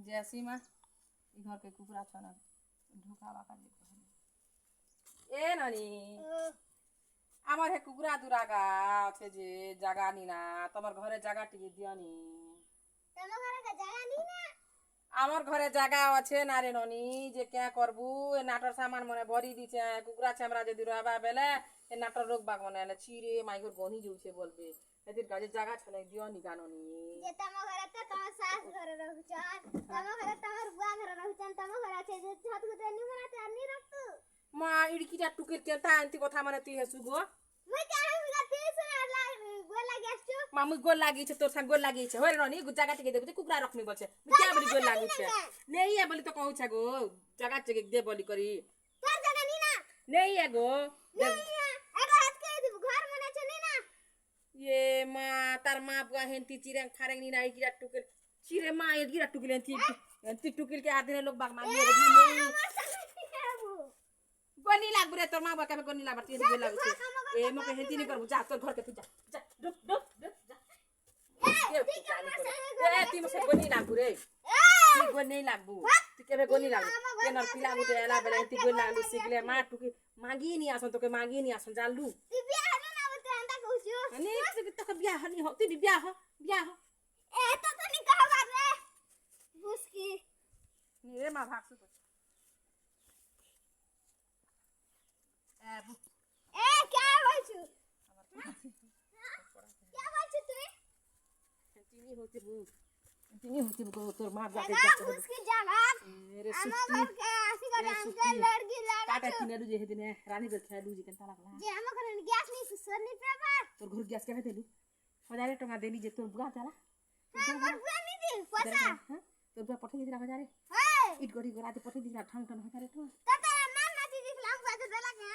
जैसी माँ घर के कुकुरा छन ढुकावा कर ए नानी আমার হে কুকুরা দুরাগা আছে যে জায়গা নি না তোমার ঘরে জায়গা টিকে দিওনি তোমার ঘরে জায়গা নি না আমার ঘরে জায়গা আছে না রে ননি যে কে করবু এ নাটর সামান মনে ভরি দিছে কুকুরা ছামরা যদি রহবা বেলে এ নাটর রোগ বাগ মনে না চিরে মাইগর গনি যাচ্ছে বলবে এদের কাজে জায়গা ছলে দিওনি গাননি যে তোমার ঘরে তো তোমার শাশ ঘরে রহুছন তোমার ঘরে তোমার বুয়া ঘরে রহুছন তোমার ঘরে আছে যে ছাত গুতে নি মনে আনি রাখতু মা ইড়কিটা টুকির কে তা আনতি কথা মানে তুই হেসু গো মই কাহে গাতে শুনা গোল লাগি আসছো মামু গোল লাগিছে তোর সাথে গোল লাগিছে হরে ননি জায়গা টিকে দেবো কুকুরা রখনি বলছে কে বলি গোল লাগিছে নেই এ বলি তো কହୁছে গো জায়গা টিকে দে বলি করি তোর জায়গা নি না নেই এ গো এটা হাত কে দিব ঘর মনে আছে নি না ये माँ तार माँ बुआ हेंती चिरंग फारेंग नी नाई गिरा टुकिल चिरे माँ ये गिरा टुकिल हेंती टुकिल के आधे लोग बाग मांगी रे नहीं गोनी लाग बुरे तोर माँ बुआ के गोनी लाग बरती गोनी लाग छे ए मोके हेंती नहीं करबू जा तोर घर के तू जा जा डुक डुक डुक जा ए ती मसे गोनी लाग बुरे ती गोनी लाग बु ती के गोनी लाग के नर पिला गुटे एला बेले हेंती गोनी लाग लु सिगले माँ टुकी मांगी नहीं आसन तो के मांगी नहीं आसन जालू अनि तो बिया हनी हो ती बिया हो ए तो नहीं कहबा रे बुसकी नि रे मा भाग सु ए क्या बोलछु क्या बोलछु तू तिनी होती बु तोर मां जाके जगह बुसकी जगह मेरे हम सुती घर के आसी कर अंकल लड़की काटा लड़ा तिने दु जे हेदिने रानी घर खेलु जे कंता लागला जे हम घर गैस नहीं सुसर नहीं पेपर तोर घर गैस के देलु 1000 टका देली जे तोर बुआ जाला हां बुआ नहीं दी पैसा तोर बुआ पठे दिला 1000 हे इट गरी गराते पठे दिला ठंग ठंग 1000 तो तता नाम नाची दिखला हम पैसा देला के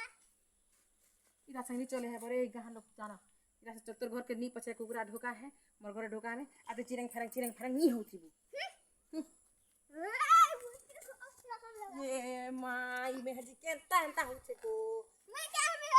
इरा संगी चले है बरे गहन लोग जाना इरा से तोर घर के नी पछे कुकुरा ढोका है मोर घर ढोका में आते चिरंग फरंग नी होती बु ये माई में हजी केता एंता होछे को मैं क्या में